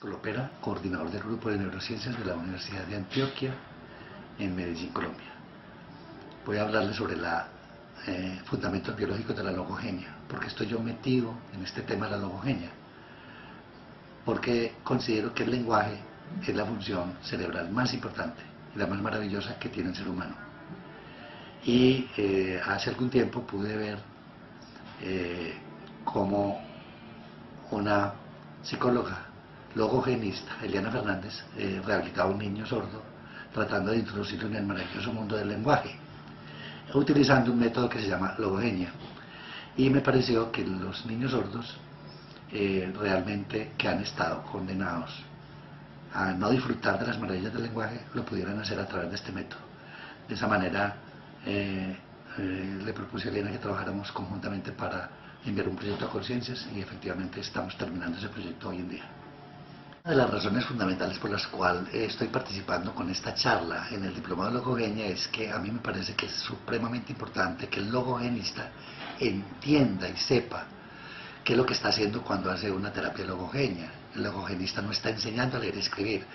Lopera, coordinador del Grupo de Neurociencias de la Universidad de Antioquia en Medellín, Colombia. Voy a hablarles sobre los fundamentos biológicos de la logogenia. ¿Por qué estoy yo metido en este tema de la logogenia? Porque considero que el lenguaje es la función cerebral más importante y la más maravillosa que tiene el ser humano. Y hace algún tiempo pude ver cómo una psicóloga logogenista, Eliana Fernández, rehabilitaba a un niño sordo tratando de introducirlo en el maravilloso mundo del lenguaje, utilizando un método que se llama logogenia. Y me pareció que los niños sordos realmente, que han estado condenados a no disfrutar de las maravillas del lenguaje, lo pudieran hacer a través de este método. De esa manera le propuse a Eliana que trabajáramos conjuntamente para enviar un proyecto a Conciencias, y efectivamente estamos terminando ese proyecto hoy en día. Una de las razones fundamentales por las cuales estoy participando con esta charla en el Diplomado de Logogenia es que a mí me parece que es supremamente importante que el logogenista entienda y sepa qué es lo que está haciendo cuando hace una terapia de logogenia. El logogenista no está enseñando a leer y escribir,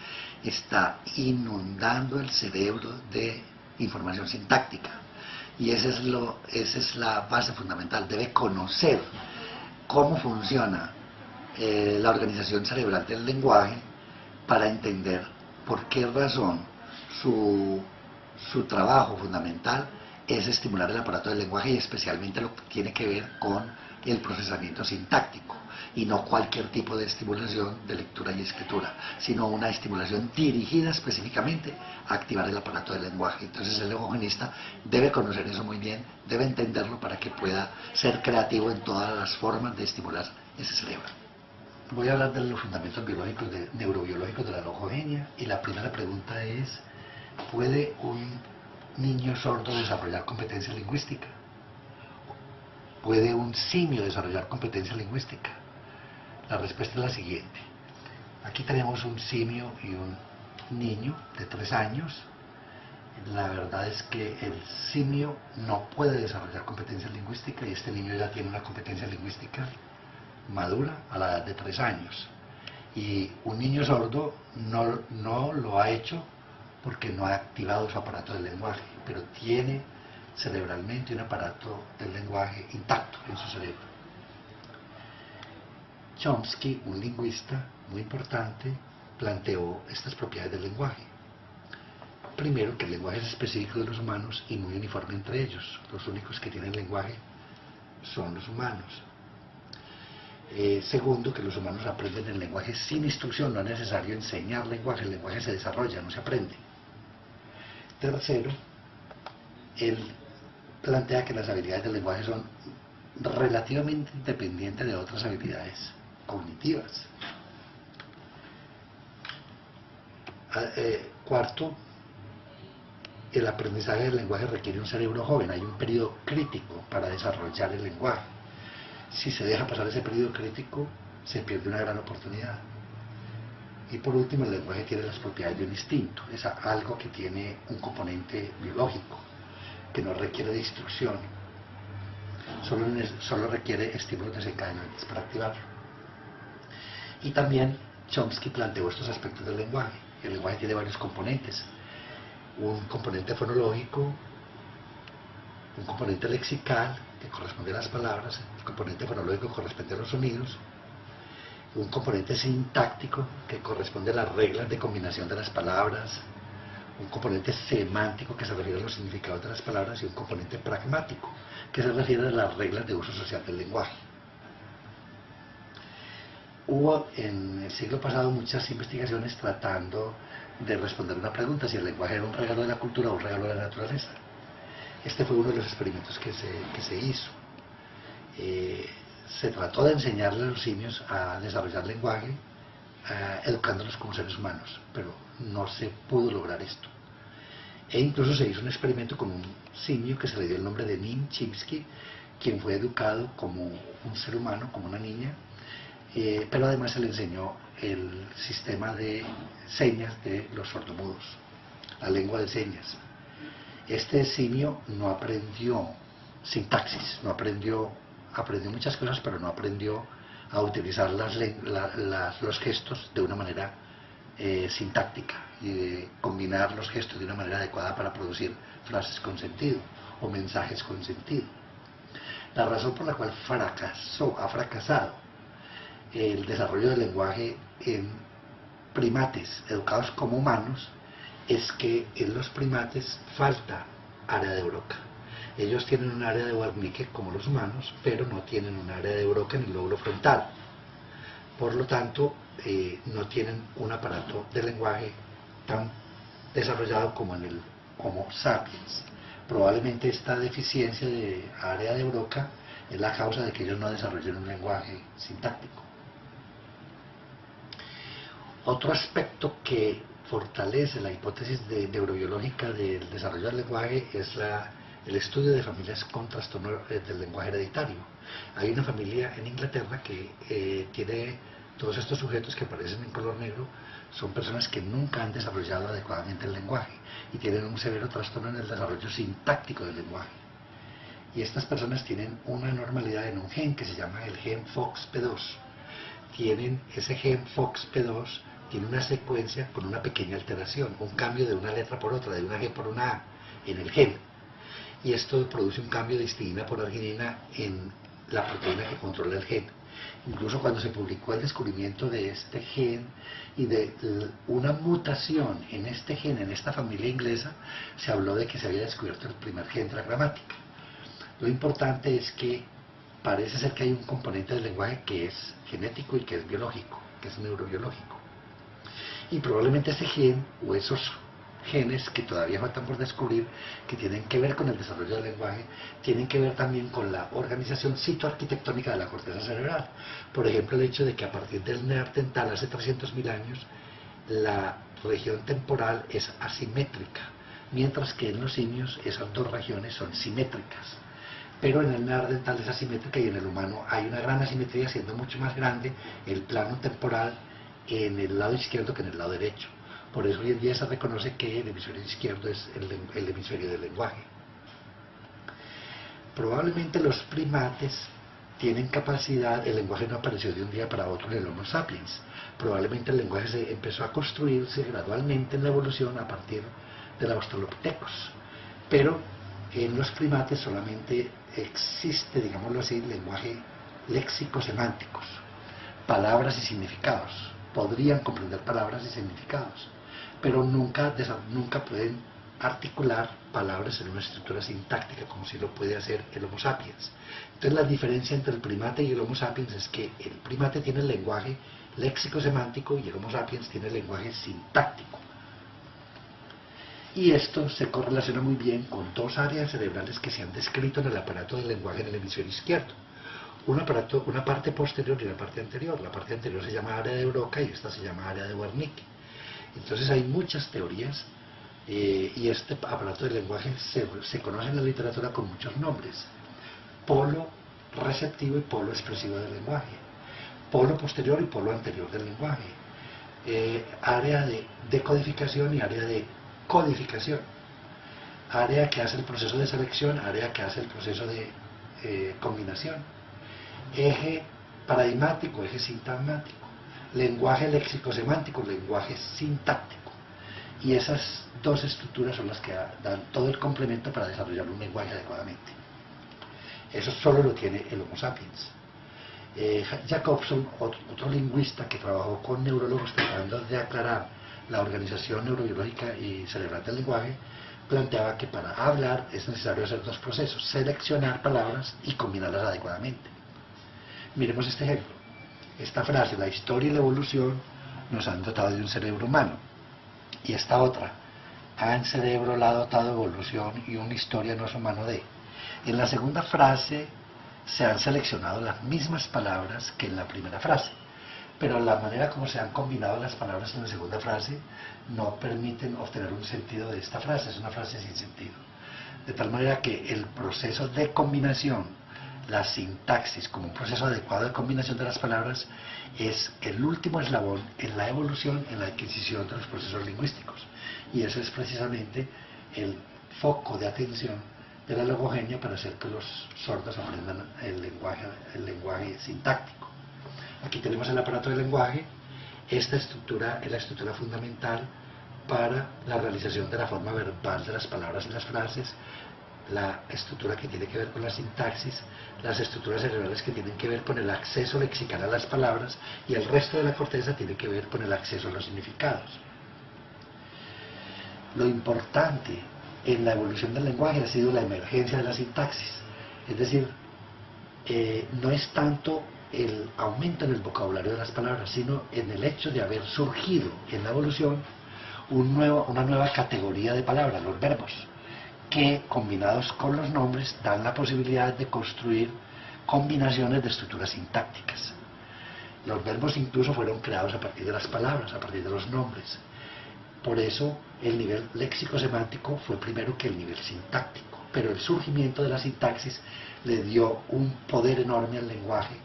está inundando el cerebro de información sintáctica. Y esa es la base fundamental. Debe conocer cómo funciona la organización cerebral del lenguaje para entender por qué razón su trabajo fundamental es estimular el aparato del lenguaje, y especialmente lo que tiene que ver con el procesamiento sintáctico, y no cualquier tipo de estimulación de lectura y escritura, sino una estimulación dirigida específicamente a activar el aparato del lenguaje. Entonces el logogenista debe conocer eso muy bien, debe entenderlo para que pueda ser creativo en todas las formas de estimular ese cerebro. Voy a hablar de los fundamentos biológicos, neurobiológicos de la logogenia, y la primera pregunta es: ¿puede un niño sordo desarrollar competencia lingüística? ¿Puede un simio desarrollar competencia lingüística? La respuesta es la siguiente. Aquí tenemos un simio y un niño de 3 años. La verdad es que el simio no puede desarrollar competencia lingüística, y este niño ya tiene una competencia lingüística madura a la edad de 3 años. Y un niño sordo no lo ha hecho porque no ha activado su aparato del lenguaje, pero tiene cerebralmente un aparato del lenguaje intacto en su cerebro. Chomsky, un lingüista muy importante, planteó estas propiedades del lenguaje. Primero, que el lenguaje es específico de los humanos y muy uniforme entre ellos. Los únicos que tienen lenguaje son los humanos. Segundo, que los humanos aprenden el lenguaje sin instrucción, no es necesario enseñar lenguaje, el lenguaje se desarrolla, no se aprende. Tercero, él plantea que las habilidades del lenguaje son relativamente independientes de otras habilidades cognitivas. Cuarto, el aprendizaje del lenguaje requiere un cerebro joven, hay un periodo crítico para desarrollar el lenguaje. Si se deja pasar ese periodo crítico, se pierde una gran oportunidad. Y por último, el lenguaje tiene las propiedades de un instinto, es algo que tiene un componente biológico, que no requiere de instrucción, solo requiere estímulos desencadenantes para activarlo. Y también Chomsky planteó estos aspectos del lenguaje. El lenguaje tiene varios componentes: un componente fonológico, un componente lexical que corresponde a las palabras, el componente fonológico corresponde a los sonidos, un componente sintáctico que corresponde a las reglas de combinación de las palabras, un componente semántico que se refiere a los significados de las palabras, y un componente pragmático que se refiere a las reglas de uso social del lenguaje. Hubo en el siglo pasado muchas investigaciones tratando de responder una pregunta: si el lenguaje era un regalo de la cultura o un regalo de la naturaleza. Este fue uno de los experimentos que se hizo. Se trató de enseñarle a los simios a desarrollar lenguaje, educándolos como seres humanos, pero no se pudo lograr esto. E incluso se hizo un experimento con un simio que se le dio el nombre de Nim Chimpsky, quien fue educado como un ser humano, como una niña, pero además se le enseñó el sistema de señas de los sordomudos, la lengua de señas. Este simio no aprendió sintaxis, aprendió muchas cosas, pero no aprendió a utilizar los gestos de una manera sintáctica y de combinar los gestos de una manera adecuada para producir frases con sentido o mensajes con sentido. La razón por la cual ha fracasado el desarrollo del lenguaje en primates educados como humanos es que en los primates falta área de Broca. Ellos tienen un área de Wernicke como los humanos, pero no tienen un área de Broca en el lóbulo frontal. Por lo tanto, no tienen un aparato de lenguaje tan desarrollado como en el Homo sapiens. Probablemente esta deficiencia de área de Broca es la causa de que ellos no desarrollen un lenguaje sintáctico. Otro aspecto que fortalece la hipótesis neurobiológica del desarrollo del lenguaje es el estudio de familias con trastorno del lenguaje hereditario. Hay una familia en Inglaterra que tiene todos estos sujetos que aparecen en color negro, son personas que nunca han desarrollado adecuadamente el lenguaje y tienen un severo trastorno en el desarrollo sintáctico del lenguaje. Y estas personas tienen una anormalidad en un gen que se llama el gen FOXP2. Ese gen FOXP2 tiene una secuencia con una pequeña alteración, un cambio de una letra por otra, de una G por una A en el gen. Y esto produce un cambio de histidina por arginina en la proteína que controla el gen. Incluso cuando se publicó el descubrimiento de este gen y de una mutación en este gen, en esta familia inglesa, se habló de que se había descubierto el primer gen de la gramática. Lo importante es que parece ser que hay un componente del lenguaje que es genético y que es biológico, que es neurobiológico. Y probablemente ese gen o esos genes que todavía faltan por descubrir, que tienen que ver con el desarrollo del lenguaje, tienen que ver también con la organización citoarquitectónica de la corteza cerebral. Por ejemplo, el hecho de que a partir del neandertal hace 300.000 años, la región temporal es asimétrica, mientras que en los simios esas dos regiones son simétricas. Pero en el neandertal es asimétrica y en el humano hay una gran asimetría, siendo mucho más grande el plano temporal en el lado izquierdo que en el lado derecho. Por eso hoy en día se reconoce que el hemisferio izquierdo es el hemisferio del lenguaje. Probablemente los primates tienen capacidad, el lenguaje no apareció de un día para otro en el Homo sapiens. Probablemente el lenguaje se empezó a construirse gradualmente en la evolución a partir de los australopithecus. Pero en los primates solamente existe, digámoslo así, lenguaje léxico-semánticos, palabras y significados. Podrían comprender palabras y significados, pero nunca pueden articular palabras en una estructura sintáctica como si lo puede hacer el Homo sapiens. Entonces la diferencia entre el primate y el Homo sapiens es que el primate tiene el lenguaje léxico-semántico y el Homo sapiens tiene el lenguaje sintáctico. Y esto se correlaciona muy bien con dos áreas cerebrales que se han descrito en el aparato del lenguaje en el hemisferio izquierdo. Una parte posterior y una parte anterior. La parte anterior se llama área de Broca y esta se llama área de Wernicke. Entonces hay muchas teorías y este aparato del lenguaje se conoce en la literatura con muchos nombres: polo receptivo y polo expresivo del lenguaje, polo posterior y polo anterior del lenguaje, área de decodificación y área de codificación, área que hace el proceso de selección, área que hace el proceso de combinación, eje paradigmático, eje sintagmático, lenguaje léxico-semántico, lenguaje sintáctico. Y esas dos estructuras son las que dan todo el complemento para desarrollar un lenguaje adecuadamente. Eso solo lo tiene el Homo sapiens. Jacobson, otro lingüista que trabajó con neurólogos tratando de aclarar la organización neurobiológica y cerebral del lenguaje, planteaba que para hablar es necesario hacer dos procesos: seleccionar palabras y combinarlas adecuadamente. Miremos este ejemplo. Esta frase: la historia y la evolución nos han dotado de un cerebro humano. Y esta otra: en cerebro la ha dotado evolución y una historia no es humano de. En la segunda frase se han seleccionado las mismas palabras que en la primera frase, pero la manera como se han combinado las palabras en la segunda frase no permiten obtener un sentido de esta frase, es una frase sin sentido. De tal manera que el proceso de combinación, la sintaxis como un proceso adecuado de combinación de las palabras, es el último eslabón en la evolución, en la adquisición de los procesos lingüísticos. Y ese es precisamente el foco de atención de la logogenia para hacer que los sordos aprendan el lenguaje sintáctico. Aquí tenemos el aparato del lenguaje. Esta estructura es la estructura fundamental para la realización de la forma verbal de las palabras y las frases, la estructura que tiene que ver con la sintaxis, las estructuras cerebrales que tienen que ver con el acceso lexical a las palabras, y el resto de la corteza tiene que ver con el acceso a los significados. Lo importante en la evolución del lenguaje ha sido la emergencia de la sintaxis, es decir, no es tanto el aumento en el vocabulario de las palabras, sino en el hecho de haber surgido en la evolución una nueva categoría de palabras, los verbos, que combinados con los nombres dan la posibilidad de construir combinaciones de estructuras sintácticas. Los verbos incluso fueron creados a partir de las palabras, a partir de los nombres. Por eso el nivel léxico-semántico fue primero que el nivel sintáctico, pero el surgimiento de la sintaxis le dio un poder enorme al lenguaje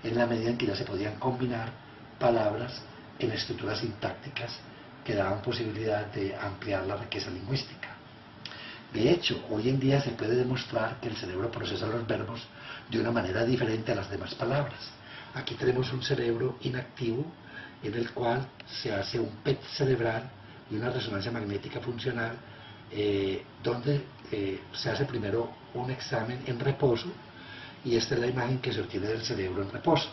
en la medida en que ya se podían combinar palabras en estructuras sintácticas que daban posibilidad de ampliar la riqueza lingüística. De hecho, hoy en día se puede demostrar que el cerebro procesa los verbos de una manera diferente a las demás palabras. Aquí tenemos un cerebro inactivo en el cual se hace un PET cerebral y una resonancia magnética funcional, donde se hace primero un examen en reposo, y esta es la imagen que se obtiene del cerebro en reposo.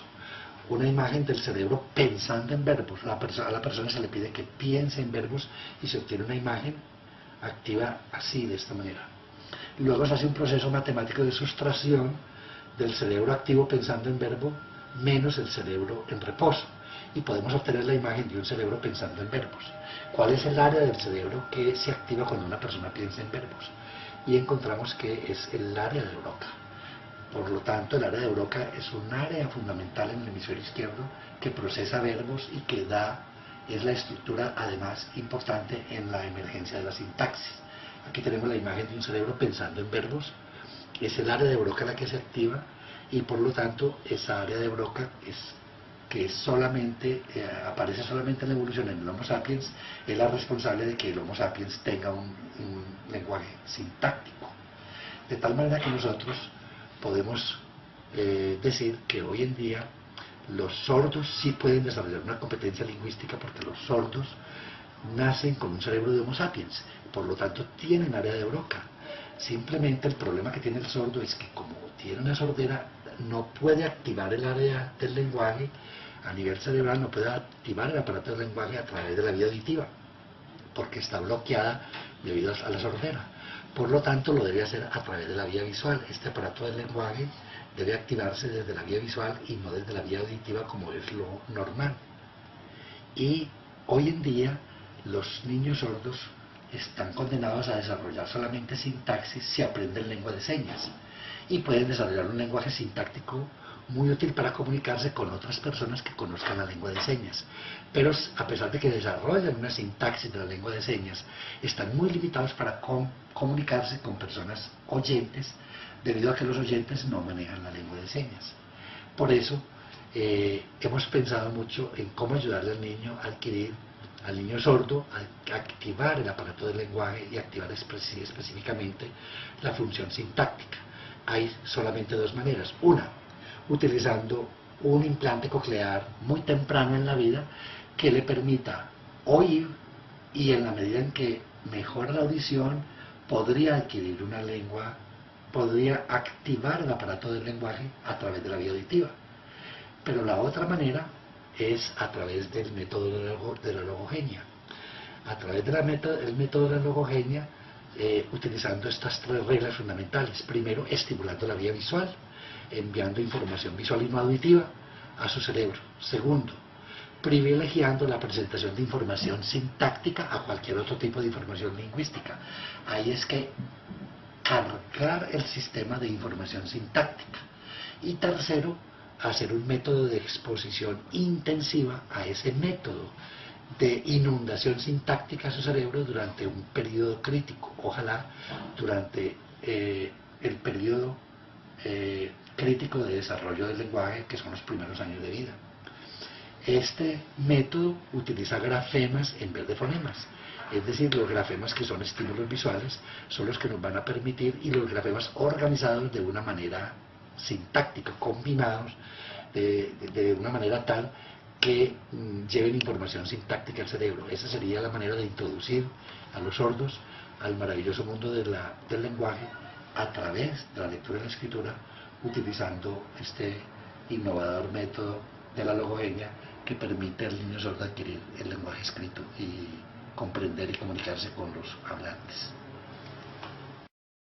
Una imagen del cerebro pensando en verbos. A la persona se le pide que piense en verbos y se obtiene una imagen activa así, de esta manera. Luego se hace un proceso matemático de sustracción del cerebro activo pensando en verbo menos el cerebro en reposo, y podemos obtener la imagen de un cerebro pensando en verbos. ¿Cuál es el área del cerebro que se activa cuando una persona piensa en verbos? Y encontramos que es el área de Broca. Por lo tanto, el área de Broca es un área fundamental en el hemisferio izquierdo que procesa verbos y que es la estructura además importante en la emergencia de la sintaxis. Aquí tenemos la imagen de un cerebro pensando en verbos. Es el área de Broca la que se activa, y por lo tanto esa área de Broca que aparece solamente en la evolución en el Homo sapiens, es la responsable de que el Homo sapiens tenga un lenguaje sintáctico. De tal manera que nosotros podemos decir que hoy en día los sordos sí pueden desarrollar una competencia lingüística, porque los sordos nacen con un cerebro de Homo sapiens, por lo tanto tienen área de Broca. Simplemente el problema que tiene el sordo es que, como tiene una sordera, no puede activar el área del lenguaje a nivel cerebral, no puede activar el aparato del lenguaje a través de la vía auditiva, porque está bloqueada debido a la sordera. Por lo tanto, lo debe hacer a través de la vía visual. Este aparato del lenguaje debe activarse desde la vía visual y no desde la vía auditiva, como es lo normal. Y hoy en día los niños sordos están condenados a desarrollar solamente sintaxis si aprenden lengua de señas, y pueden desarrollar un lenguaje sintáctico muy útil para comunicarse con otras personas que conozcan la lengua de señas. Pero a pesar de que desarrollan una sintaxis de la lengua de señas, están muy limitados para comunicarse con personas oyentes, debido a que los oyentes no manejan la lengua de señas. Por eso hemos pensado mucho en cómo ayudarle al niño a adquirir, al niño sordo, a activar el aparato del lenguaje y activar específicamente la función sintáctica. Hay solamente dos maneras. Una, utilizando un implante coclear muy temprano en la vida que le permita oír, y en la medida en que mejora la audición podría adquirir una lengua, podría activar el aparato del lenguaje a través de la vía auditiva. Pero la otra manera es a través del método de la logogenia. A través del método de la logogenia, utilizando estas tres reglas fundamentales. Primero, estimulando la vía visual, enviando información visual y no auditiva a su cerebro. Segundo, privilegiando la presentación de información sintáctica a cualquier otro tipo de información lingüística. Ahí es que cargar el sistema de información sintáctica. Y tercero, hacer un método de exposición intensiva a ese método de inundación sintáctica a su cerebro durante un periodo crítico, ojalá durante el periodo crítico de desarrollo del lenguaje, que son los primeros años de vida. Este método utiliza grafemas en vez de fonemas, es decir, los grafemas, que son estímulos visuales, son los que nos van a permitir, y los grafemas organizados de una manera sintáctica, combinados, de una manera tal que lleven información sintáctica al cerebro. Esa sería la manera de introducir a los sordos al maravilloso mundo del lenguaje a través de la lectura y la escritura, utilizando este innovador método de la logogenia que permite al niño sordo adquirir el lenguaje escrito y comprender y comunicarse con los hablantes.